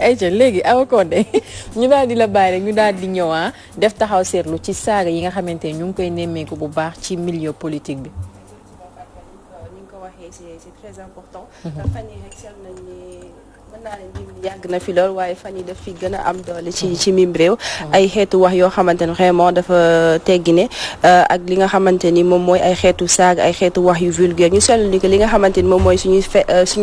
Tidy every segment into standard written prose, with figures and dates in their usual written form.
ayca léegi Awa Condé ñu daal di la bàyyi rek ñu daal di ñëwaa def taxaw seetlu ci saaga yi nga xamante ne ñu ngi koy nemmeeku bu baax ci milieu politique bi. ni nga ko waxee c'est très important. fan yii rek seetlu nañ ne mën naa leen mbir mi yàgg na fi lool waaye fan yi daf fi gën a am doole ci mim réew. ay xeetu wax yoo xamante ne vraiment dafa teggi ne ak li nga xamante ni moom mooy ay xeetu saaga ay xeetu wax yu vulgaire ñu seetlu ni que li nga xamante ni moom mooy suñuy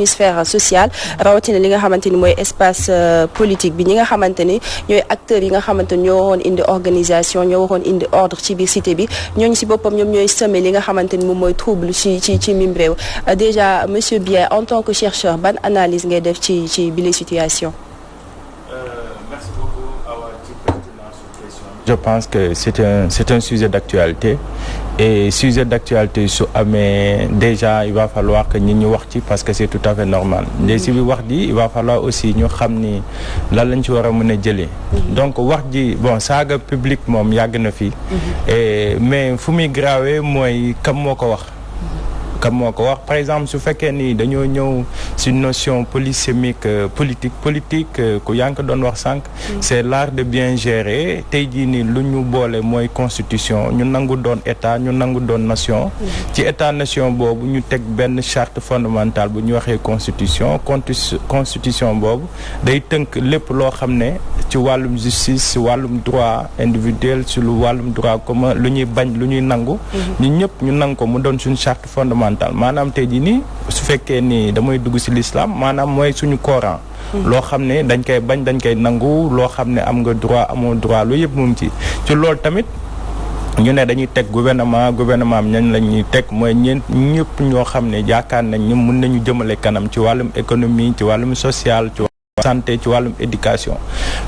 sphère sociale rawatina li nga xamante ni mooy espace politique bi ñi nga xamante ni ñooy acteurs yi nga xamante ni ñoo waxoon indi organisation ñoo waxoon indi ordre ci biir cité bi ñooñu si boppam ñoom ñooy semer li nga xamante ni moom mooy trouble ci mim réew déjà monsieur Biaye en tant que chercheur ban analyse ngay def ci bile situation. Merci beaucoup Awa ci pertinence question. Je pense que c'est un sujet d'actualité et sujet d'actualité su amee déjà il va falloir que ñi ñu wax ci parce que c'est tout à fait normal mais si bi wax ji il va falloir aussi ñu xam ni lan lañ ci war a mën a jëlee. Donc wax ji bon saaga public moom yàgg na fi. Mais fu muy grave mooy kam moo ko wax. comme moo ko wax par exemple su fekkee ni dañoo ñëw ci notion polysémique politique ku yaa ngi ko doon wax sànq. C'est l'art de bien gérer tey jii nii lu ñu boole mooy constitution ñu nangu doon état ñu nangu doon nation. ci état nation boobu ñu teg benn charte fondamentale bu ñu waxee constitution boobu day tënk lépp loo xam ne ci wàllum justice ci wàllum droit individuel ci lu wàllum droit commun lu ñuy bañ lu ñuy nangu. ñun ñëpp ñu nangu ko mu doon suñu charte fondamentale. maanaam tey jii nii su fekkee ni damay dugg ci l'islam maanaam mooy suñu Coran. loo xam ne dañ koy bañ dañ koy nangu loo xam ne am nga droit amoo droit lu yëpp mu ngi ci loolu tamit ñu ne dañuy teg gouvernement am ñañ la ñuy teg mooy ñëpp ñoo xam ne yaakaar nañ ñu mën nañu jëmale kanam ci wàllum économie ci wàllum social ci wàllum santé ci wàllum éducation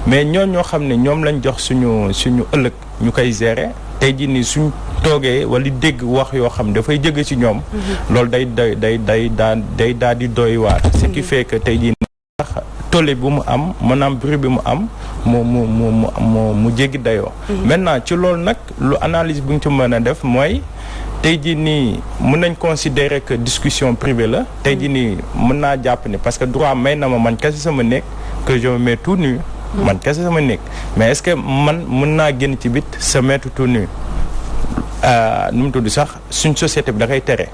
mais ñoo xam ne ñoom lañ jox suñu ëllëg ñu koy gérer tey jii nii suñ toogee wala dégg wax yoo xam dafay jëge ci ñoom. loolu day daal di doy waar. ce qui fait que tey jii nii tollé bu mu am maanaam bruit bi mu am mu jéggi dayoo. maintenant ci loolu nag lu analyse bu ñu ci mën a def mooy tey jii nii mën nañ considérer que discussion privée la. tey jii nii mën naa jàpp ne parce que droit may na ma man kese sama nekk que je me mets tout nu. man kese sama nekk mais est-ce que man mën naa génn ci bit se mettre tout nu. nu mu tudd sax suñ société bi da koy tere.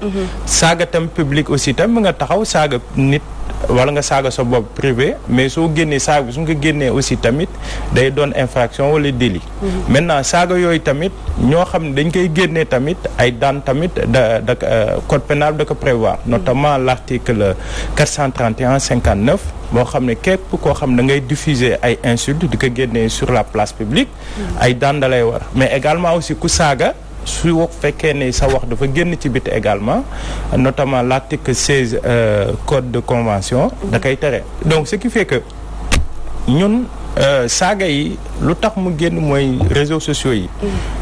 saaga tam public aussi tam nga taxaw saaga nit wala nga saaga sa bopp privé mais soo génnee saaga bi su nga génnee aussi tamit day doon infraction wala délit. maintenant saaga yooyu tamit ñoo xam ne dañ koy génnee tamit ay daan tamit da code pénal da ko prévoir. notamment l'article 431-59 boo xam ne képp koo xam ne da ngay diffuser ay insultes di ko génnee sur la place publique. ay daan da lay war mais également aussi ku saaga. su fekkee ne sa wax dafa génn ci biti également notamment l'article 16 code de convention da koy tere donc ce qui fait que ñun saaga yi lu tax mu génn mooy réseaux sociaux yi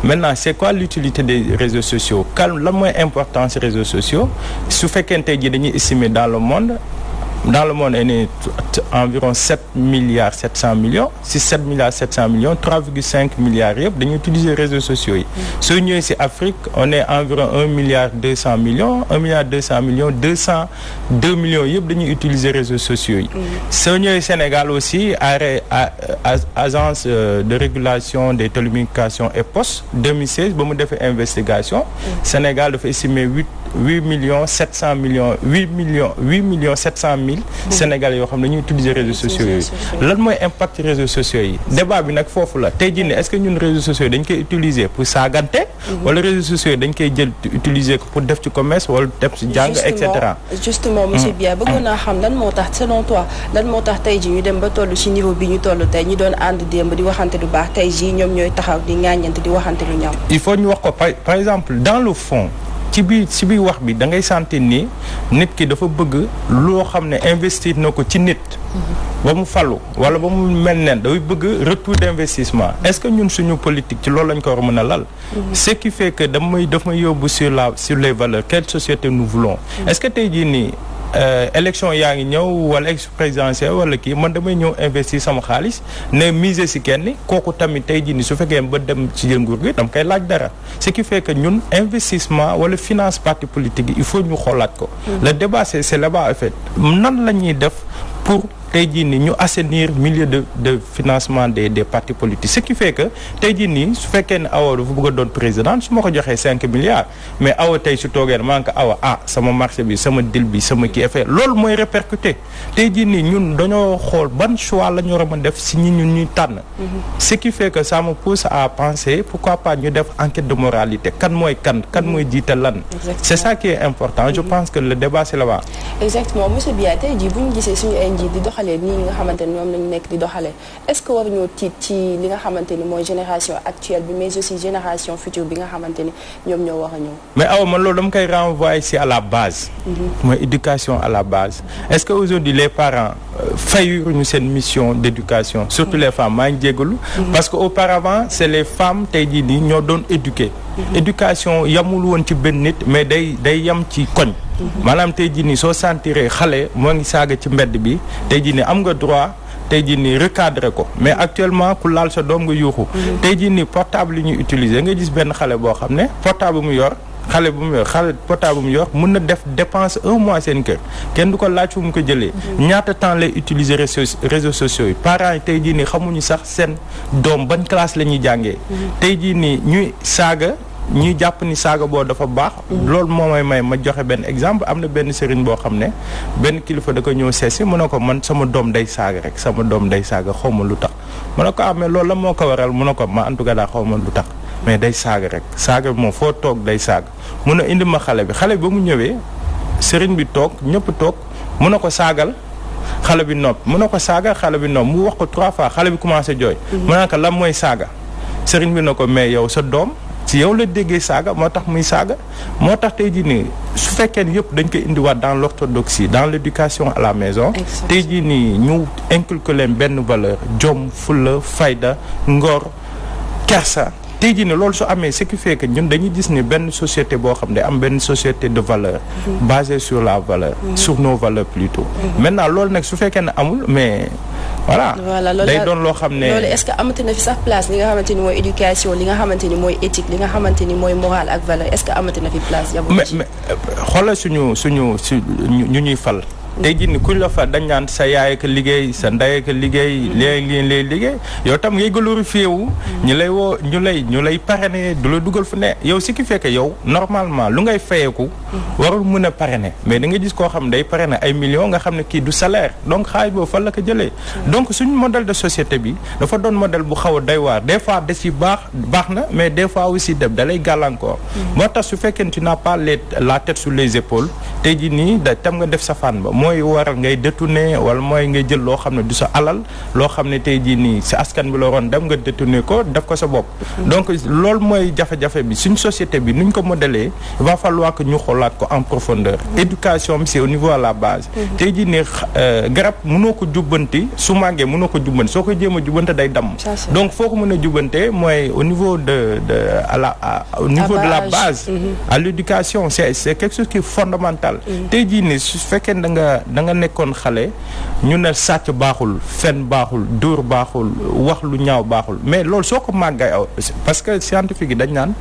maintenant c'est quoi l'utilité des réseaux sociaux lan mooy importance réseaux sociaux su fekkente ji dañuy estimer dans le monde est né environ 7,7 milliards si 7,7 milliards 3,5 milliards yëpp dañuy utiliser réseaux sociaux yi. soo ñëwee si Afrique on est environ 1,2 milliard 200 millions 202 millions yëpp dañuy utiliser réseaux sociaux yi. soo ñëwee Sénégal aussi agence de régulation des télécommunications et postes 2016 ba mu defee investigation. Sénégal dafa estimer 8 millions 700 000 Sénégalais yoo xam ne ñuy utiliser réseaux sociaux yi lan mooy impact réseaux sociaux yi débat bi nag foofu la tey jii ne est-ce que ñun réseaux sociaux yi dañ koy utiliser pour saagante wala réseaux sociaux yi dañ koy jël utiliser ko pour def ci commerce wala def ci jàng et cetera. Justement monsieur Biaye bëggoon naa xam lan moo tax selon toi lan moo tax tey jii ñu dem ba toll ci niveau bi ñu toll tey ñu doon ànd démb di waxante lu baax tey jii ñoom ñooy taxaw di ŋaañante di waxante lu ñaaw. Il faut ñu wax ko par exemple dans le fond ci biir wax bi da ngay sentir ni nit ki dafa bëgg loo xam ne investir na ko ci nit. ba mu fallu wala ba mu mel neen day bëgg retour d'investissement est-ce que ñun suñu politique ci loolu lañ ko war a mën a lal. ce qui fait que daf may yóbbu sur les valeurs quelle société nous voulons. est-ce que tey jii nii élection yaa ngi ñëw wala élection présidentielle wala kii man damay ñëw investir sama xaalis ne miser ci kenn kooku tamit tey jii nii su fekkee ba dem ci jël nguur gi dama koy laaj dara ce qui fait que ñun investissement wala finance parti politique yi il faut ñu xoolaat ko. le débat c'est là-bas en fait nan la ñuy def pour tey jii nii ñu assainir milieu de financement des partis politiques ce qui fait que tey jii nii su fekkee ne Awa dafa bëgg a doon président su ma ko joxee 5 milliards mais Awa tey su toogee ne maa ngi ko Awa sama marché bi sama deal bi sama kii effet loolu mooy répercuté tey jii nii ñun dañoo xool ban choix la ñu war a mën def si ñun ñuy tànn. ce qui fait que ça me pousse à penser pourquoi pas ñu def enquête de moralité kan mooy mooy jiite lan. c'est ça qui est important je pense que le débat c'est là-bas. exactement monsieur Biaye tey jii bu ñu gisee suñu ay njiit di doxalee nii nga xamante ni ñoom lañu nekk di doxalee est-ce que waruñoo tiit ci li nga xamante ni mooy génération actuelle bi mais aussi génération future bi nga xamante ni ñoom ñoo war a ñëw. mais Awa man loolu dama koy renvoyer ici à la base. mooy éducation à la base. est-ce que aujourd'hui les parents fayuñu seen mission d'éducation surtout les femmes maa ngi jégalu. parce que auparavant c'est les femmes tey jii nii ñoo doon éduquer. éducation yamul woon ci benn nit mais day yam ci koñ. maanaam tey jii nii soo sentiree xale moo ngi saaga ci mbedd bi tey jii nii am nga droit tey jii nii recadrer ko mais actuellement ku laal sa doom nga yuuxu. tey jii nii portable yi ñuy utiliser nga gis benn xale boo xam ne portable mu yor. xale portable bu mu yor mën na def dépense 1 mois seen kër kenn du ko laaj fu mu ko jëlee. ñaata temps lay utiliser réseaux sociaux yi parents yi tey jii nii xamuñu sax seen doom ban classe la ñuy jàngee. tey jii nii ñuy saaga ñuy jàpp ni saaga boo dafa baax. loolu moo may ma joxe benn exemple am na benn sëriñ boo xam ne benn kilifa da ko ñëw seesi mu ne ko man sama doom day saaga rek sama doom day saaga xaw ma lu tax mu ne ko mais loolu la moo ko waral mu ne ko ma en tout cas daa xaw ma lu tax. mais day saaga rek saaga bi moom foo toog day saaga mun a indi ma xale bi ba mu ñëwee sëriñ bi toog ñëpp toog mun na ko saagal xale bi nopp mun na ko saagal xale bi nopp mu wax ko 3 fois xale bi commencé jooy. mu ne ko lan mooy saaga sëriñ bi na ko mais yow sa doom ci yow la déggee saaga moo tax muy saaga moo tax tey jii nii su fekkee ni yëpp dañ koy indiwaat dans l'orthodoxie dans l'éducation à la maison. tey jii nii ñu inculquer leen benn valeur jom fulla fayda ngor kersa. tey jii ne loolu su amee ce qui fait que ñun dañuy gis ni benn société boo xam ne am benn société de valeur basée sur la valeur sur nos valeurs plutôt maintenant loolu nag su fekkee ne amul mais voilà day doon loo xam ne loolu est-ce que amati na fi sax place li nga xamante ni mooy éducation li nga xamante ni mooy éthique li nga xamante ni mooy morale ak valeur est-ce que amati na fi place mais xoolal suñu ñu ñuy fal tey jii ni kuñ la fa dañ naan sa yaay ak liggéey sa ndey ak liggéey léegi lay liggéey yow tam ngay glorifié wu ñu lay woo ñu lay parrainer du la dugal fu ne yow ce qui fait que yow normalement lu ngay fayeeku warul mën a parrainer mais da nga gis koo xam ne day parrainer ay millions nga xam ne kii du salaire donc xaalis boobu fan la ko jëlee donc suñu modèle de société bi dafa doon modèle bu xaw a doy waar des fois des yi baax na mais des fois aussi def da lay gàllankoor moo tax su fekkee tu n'as pas la tête sur les épaules tey jii nii da tam nga def sa fan ba mooy waral ngay détourner wala mooy ngay jël loo xam ne du sa alal loo xam ne tey jii nii si askan bi la waroon dem nga détourner ko def ko sa bopp donc loolu mooy jafe-jafe bi suñ société bi nuñ ko modeler il va falloir que ñu xoolaat ko en profondeur éducation bi c'est au niveau à la base tey jii nii garab mënoo ko jubbanti su màggee mënoo ko jubbanti soo ko jéem a jubbante day damm donc foo ko mën a jubbante mooy au niveau de la base à l'éducation c'est quelque chose qui est fondamental tey jii nii su fekkee da nga nekkoon xale ñu ne sàcc baaxul fen baaxul dóor baaxul wax lu ñaaw baaxul mais loolu soo ko màggay parce que scientifique yi dañ naan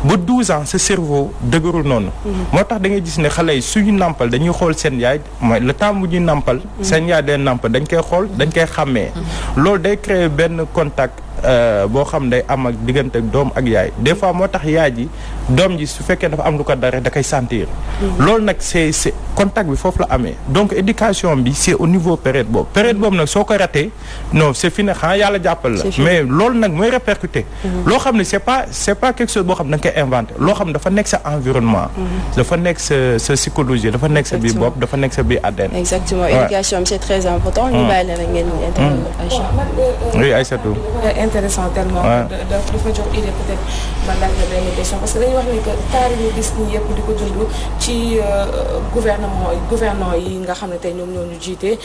ba 12 ans sa cerveau dëgërul noonu moo tax da ngay gis ne xale yi suñu nàmpal dañuy xool seen yaay mooy le temps bu ñuy nàmpal seen yaay day nàmpal dañ koy xool dañ koy xàmmee loolu day créer benn contact boo xam day am ak diggante ak doom ak yaay des fois moo tax yaay ji doom ji su fekkee dafa am lu ko dara da koy sentir loolu nag c'est contact bi foofu la amee donc éducation bi c'est au niveau période boobu nag soo ko raté non c'est fini xanaa yàlla jàppal la mais loolu nag mooy répercuté loo xam ne c'est pas quelque chose boo xam ne da nga koy inventé loo xam ne dafa nekk sa environnement dafa nekk sa psychologie dafa nekk sa biir bopp dafa nekk sa biir ADN exactement éducation bi c'est très important ñu bàyyi leen rek ngeen intervenir oui Aïssatou intéressant tellement dafa jox idée peut-être man laaj la benn question parce que dañuy wax ni que taari ñu gis nii yëpp di ko dund ci gouvernants yi nga xam ne tey ñoom ñoo ñu jiite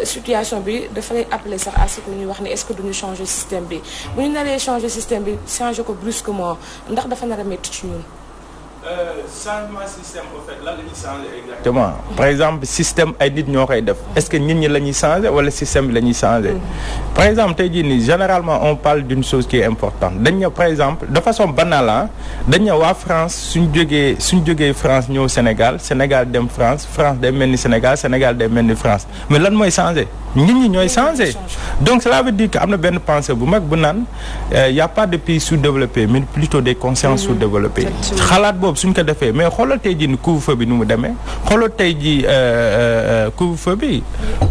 situation bi dafa lay appeler sax à ce que ñuy wax ne est-ce que duñu changer système bi bu ñu naree changer système bi changer ko brusquement ndax dafa nar a métti ci ñun changement système au fait lan la ñuy changer exactement. par exemple système ay nit ñoo koy def est-ce que nit ñi la ñuy changer wala système bi la ñuy changer. par exemple tey jii nii généralement on parle d'une chose qui est importante dañ ne par exemple de façon banale dañ ne waa France suñ jógee France ñëw Sénégal Sénégal dem France France day mel ni Sénégal Sénégal day mel ni France mais lan mooy changer nit ñi ñooy changer. donc cela veut dire que am na benn pensée bu mag bu naan y a pas de pays sous-développés mais plutôt des consciences sous-développées. xalaat boobu suñ ko defee mais xoolal tey jii ni couvre-feu bi nu mu demee xoolal tey jii couvre-feu bi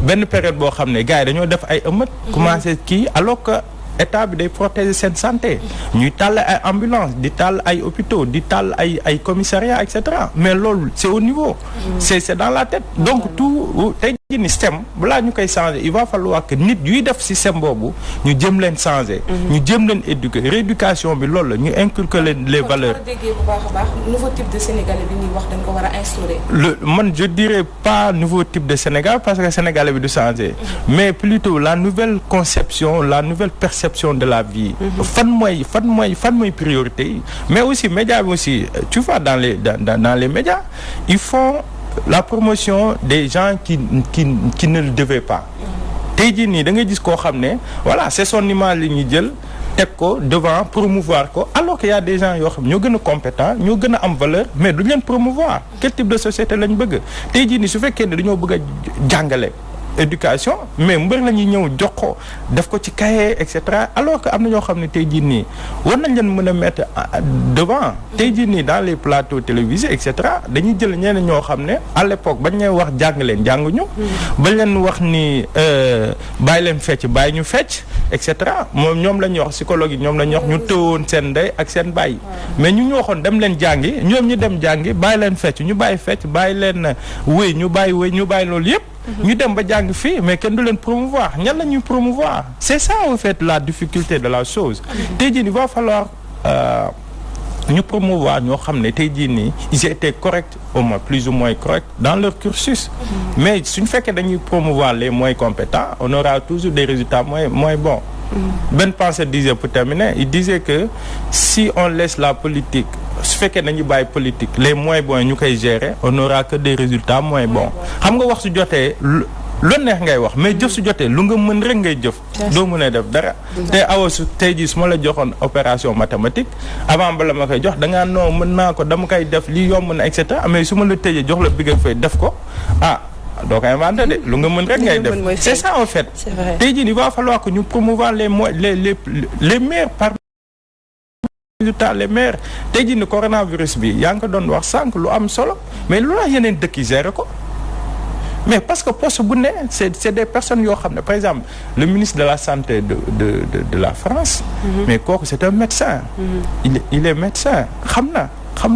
benn période boo xam ne gars yi dañoo def ay ëmmët commencé kii alors que état bi day protéger seen santé ñuy tàll ay ambulance di tàll ay hôpitaux di tàll ay commissariat et cetera mais loolu c'est au niveau c'est dans la tête donc tout tey jii ni système balaa ñu koy changer il va falloir que nit yuy def système boobu ñu jëm leen changer ñu jëm leen éduquer rééducation bi loolu la ñu inculquer leen les valeurs. kon déggee bu baax a baax nouveau type de Sénégalais bi ñuy wax dañ ko war a instaurer. man je dirais pas nouveau type de Sénégal parce que Sénégalais bi du changer mais plutôt la nouvelle conception la nouvelle perception de la vie. fan mooy priorité yi mais aussi médias bi aussi tu vois dans les médias ils font la promotion des gens qui ne le devaient pas. tey jii nii da ngay gis koo xam ne voilà c'est son image li ñuy jël teg ko devant promouvoir ko alors qu'il y a des gens yoo xam ñoo gën a compétents ñoo gën a am valeur mais duñ leen promouvoir quel type de société lañ bëgg tey jii nii su fekkee ne dañoo bëgg a jàngale éducation mais mbër la ñuy ñëw jox ko def ko ci cahier et cetera alors que am na ñoo xam ne tey jii nii war nañ leen mën a mettre devant tey jii nii dans les plateaux télévisés et cetera dañuy jël ñeneen ñoo xam ne à l'époque bañ leen wax jàng leen jànguñu bañ leen wax ni bàyyi leen fecc bàyyi ñu fecc et cetera moom ñoom la ñuy wax psychologue yi ñoom la ñuy wax ñu tëwoon seen ndey ak seen bàyyi mais ñu waxoon dem leen jàngi ñoom ñu dem jàngi bàyyi leen fecc ñu bàyyi fecc bàyyi leen wéy ñu bàyyi loolu yëpp ñu dem ba jàng fii mais kenn du leen promouvoir ñan la ñuy promouvoir c'est ça en fait la difficulté de la chose tey jii il va falloir ñu promouvoir ñoo xam ne tey jii nii ils étaient corrects au moins plus ou moins corrects dans leur cursus mais suñu fekkee dañuy promouvoir les moins compétents on aura toujours des résultats moins bons. Ben Penseur disait pour terminer il disait que si on laisse la politique su fekkee dañuy bàyyi politique les moins bons ñu koy gérer on n'aura que des résultats moins bons xam nga wax su jotee lu neex ngay wax mais jëf su jotee lu nga mën rek ngay jëf doo mën a def dara te awa su tey jii su ma la joxoon opération mathématique avant bala ma koy jox da ngaa non mën naa ko dama koy def lii yomb na et cetera mais su ma la tëjee jox la bigg ak fay def ko doo ko inventé de lu nga mën rek ngay def c'est ça en fait tey jii il va falloir que ñu promouvoir les meilleurs parmi résultats les meilleurs tey jii ni coronavirus bi yaa ngi ko doon wax sànq lu am solo mais lu la yeneen dëkk yi gérer ko mais parce que poste bu ne c'est des personnes yoo xam ne par exemple le ministre de la santé de la France mais kooku c'est un médecin il est médecin xam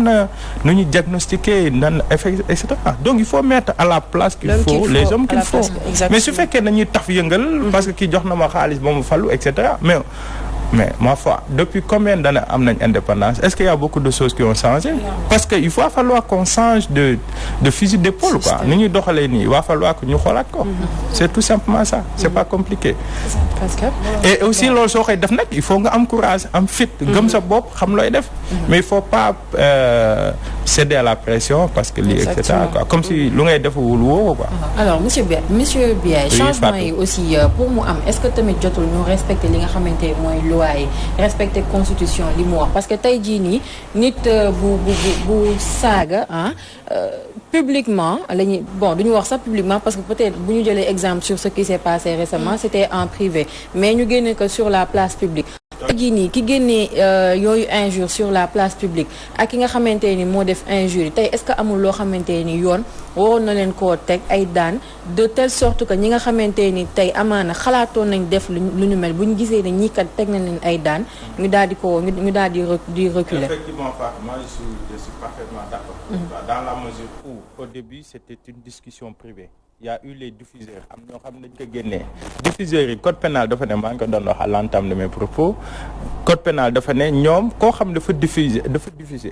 na nu ñuy diagnostiquer nan effet et cetera donc il faut mettre à la place qu'il faut les hommes qu'il faut mais su fekkee nañuy taf yëngal parce que kii jox na ma xaalis ba mu falu et cetera mais ma foi depuis combien d'années am nañ indépendance est-ce qu'il y a beaucoup de choses qui ont changé parce que il va falloir qu'on change de fusil d'épaule quoi ni ñuy doxalee nii il va falloir que ñu xoolaat ko c'est tout simplement ça c'est pas compliqué et aussi loolu soo koy def nag il faut nga am courage am fit gëm sa bopp xam looy def mais il faut pas céder à la pression parce que lii et cetera quoi comme si lu ngay def wul woo quoi alors monsieur Biaye changement yi aussi pour mu am est-ce que tamit jotul ñu respecter li nga xamante mooy loi yi respecter constitution li mu wax parce que tey jii nii nit bu saaga publiquement lañuy duñu wax sax publiquement parce que peut-être bu ñu jëlee exemple sur ce qui s'est passé récemment c'était en privé mais ñu génne que sur la place publique tey jii nii ki génnee yooyu injure sur la place publique ak ki nga xamante ni moo def injure tey est-ce que amul loo xamante ni yoon waroon na leen koo teg ay daan de telle sorte que ñi nga xamante ni tey amaana xalaatoon nañ def lu ñu mel bu ñu gisee ne ñii kat teg nañ leen ay daan ñu daal di reculer. Effectivement, moi je suis parfaitement d'accord. Dans la mesure où au début c'était une discussion privée. Il y a eu les diffuseurs am ñoo xam ne dañ ko génnee diffuseurs yi code pénal dafa ne maa ngi ko doon wax à l'entame de mes propos code pénal dafa ne ñoom koo xam dafa diffuser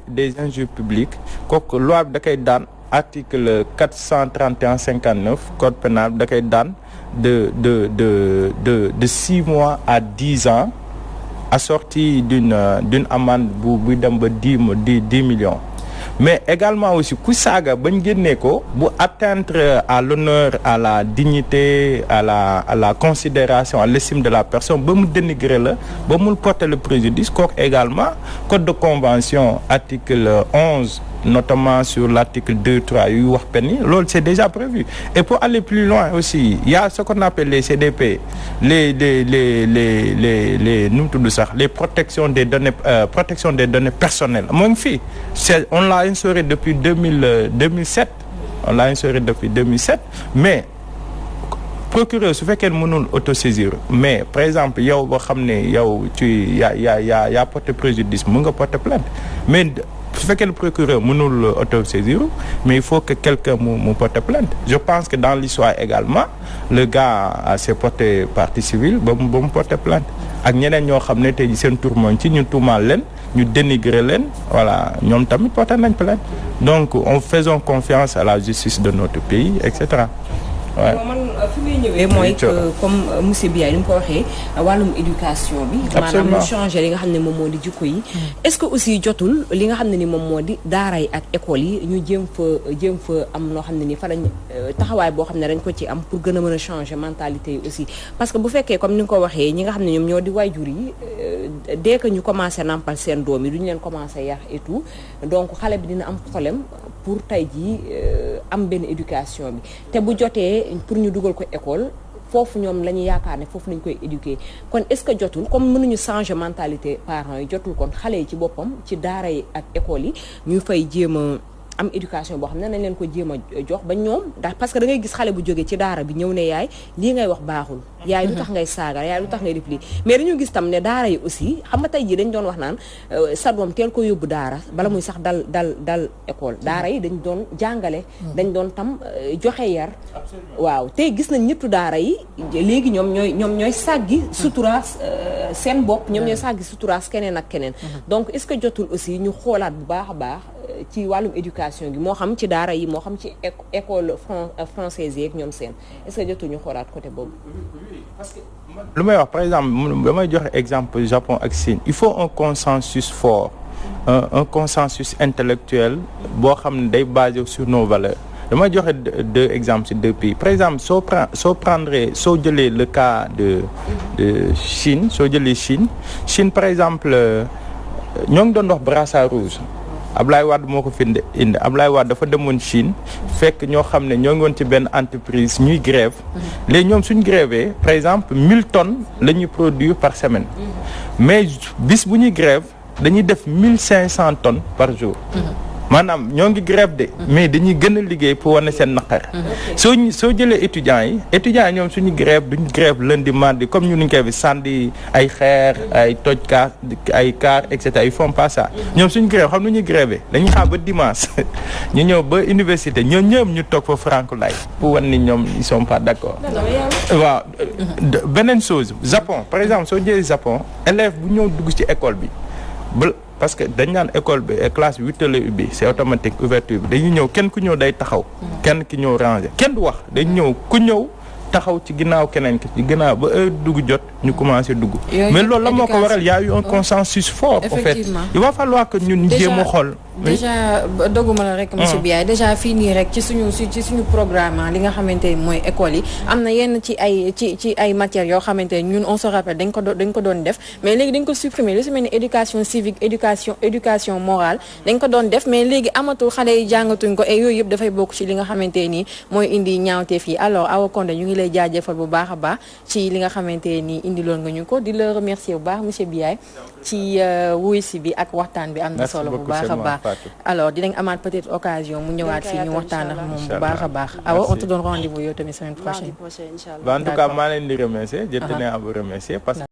des injures publiques kooku loi bi da koy daan article 431-59 code pénal da koy daan de 6 mois à 10 ans assorti d'une amende buy dem ba 10 millions mais également aussi ku saaga bañ génnee ko bu atteindre à l'honneur à la dignité à la considération à l'estime de la personne ba mu dénigrer la ba mu porter le préjudice kooku également code de convention article 11 notamment sur l'article 2-3 yuy wax peine yi loolu c'est déjà prévu et pour aller plus loin aussi il y a ce qu'on appelle les CDP les nu mu tudd sax les protection des données personnelles moo ngi fii c'est on l'a instauré depuis 2007 on l'a instauré depuis 2007 mais procureur su fekkee mënul autosaisir mais par exemple yow boo xam ne yow yaa porté préjudice mën nga porter plainte mais su fekkee le procureur mënul autosaisir mais il faut que quelqu'un mu porte plainte je pense que dans l'histoire également le gars s'est porté partie civile ba mu porte plainte ak ñeneen ñoo xam ne tey ji seen tur mooy ci ñu tuumaal leen ñu dénigrer leen voilà ñoom tamit porté nañ plainte donc on faisons confiance à la justice de notre pays et cetera. waaw man fi muy ñëwee mooy que comme monsieur Biaye ni mu ko waxee wàllum éducation bi. maanaam mu changer li nga xam ne moom moo di jikko yi. est-ce que aussi jotul li nga xam ne ni moom moo di daara yi ak école yi ñu jéem fa am loo xam ne ni fa lañ taxawaay boo xam ne dañ ko ci am pour gën a mën a changer mentalité yi aussi. parce que bu fekkee comme ni nga ko waxee ñi nga xam ne ñoom ñoo di waajur yi dès que ñu commencé nampal seen doom yi duñu leen commencé yar et tout donc xale bi dina am problème pour tey jii am benn éducation bi te bu jotee. pour ñu dugal ko école foofu ñoom la ñu yaakaar ne foofu lañ koy éduquer kon est-ce que jotul comme mënuñu changer mentalité parents yi jotul kon xale yi ci boppam ci daara yi ak école yi ñu fay jéem a am éducation boo xam ne nañ leen ko jéem a jox ba ñoom ndax parce que da ngay gis xale bu jógee ci daara bi ñëw ne yaay lii ngay wax baaxul yaay lu tax ngay saaga yaay lu tax ngay def lii mais dañu gis tam ne daara yi aussi xam nga tey jii dañ doon wax naan sa doom teel ko yóbbu daara bala muy sax dal école daara yi dañ doon jàngale dañ doon tam joxe yar waaw tey gis nañ ñettu daara yi léegi ñoom ñooy sàggi suturaas seen bopp ñoom ñooy sàggi suturaas keneen ak keneen donc est-ce que jotul aussi ñu xoolaat bu baax a baax ci wàllum éducation gi moo xam ci daara yi moo xam ci école française yeeg ñoom seen est-ce que jotul ñu xoolaat côté boobu. parce que lu may wax par exemple damay joxe exemple Japon ak Chine il faut un consensus fort un consensus intellectuel boo xam ne day basé sur nos valeurs damay joxe deux exemples ci deux pays par exemple soo jëlee le cas de Chine soo jëlee Chine par exemple ñoo ngi doon wax brassard rouge. Ablaye Wade moo ko fi indi Ablaye Wade dafa demoon Chine fekk ñoo xam ne ñoo ngi woon ci benn entreprise ñuy grève léegi ñoom suñ grévé par exemple 1000 tonnes la ñuy produire par semaine mais bis bu ñuy grève dañuy def 1500 tonnes par jour maanaam ñoo ngi grève de mais dañuy gën a liggéey pour wane seen naqar soo jëlee étudiants yi ñoom suñu grève duñ grève lundi mardi comme ñu nuñ koy fi sànni ay xeer ay toj kaar ay car et cetera ils font pas ça ñoom suñu grève xam nu ñuy grévé dañuy xaar ba dimanche ñu ñëw ba université ñoom ñëpp ñu toog fa Francoulaye pour wan ni ñoom ils sont pas d'accord waaw beneen chose Japon par exemple soo jëlee Japon élève bu ñëw dugg ci école bi parce que dañ naan école bi classe bi 8 la ubbi c'est automatique ouverture bi dañuy ñëw kenn ku ñëw day taxaw kenn ki ñëw ranger kenn du wax dañ ñëw ku ñëw taxaw ci ginnaaw keneen ki ci ginnaaw ba heure dugg jot ñu commencé dugg mais loolu la moo ko waral y a eu un consensus fort en fait il va falloir que ñun jéem a xool déjà doguma la rek monsieur Biaye déjà fii nii rek ci suñu programme li nga xamante ni mooy école yi am na yenn ci ay matières yoo xamante ni ñun on se rappelle dañ ko doon def mais léegi dañ ko supprimer lu si mel ni éducation civique éducation morale dañ ko doon def mais léegi amatul xale yi jàngatuñ ko et yooyu yëpp dafay bokk ci li nga xamante nii mooy indi ñaawteef yi alors Awa Condé ñu ngi lay jaajëfal bu baax a baax ci li nga xamante nii indiloon nga ñu ko di la remercier bu baax monsieur Biaye ci wuy si bi ak waxtaan bi am na solo bu baax a baax alors dinañ amaat peut-être occasion mu ñëwaat fii ñu waxtaan ak moom bu baax a baax Awa on te donne rendez-vous yow tamit semaine prochaine en tout cas maa leen di remercier je tenais à vous remercier parce que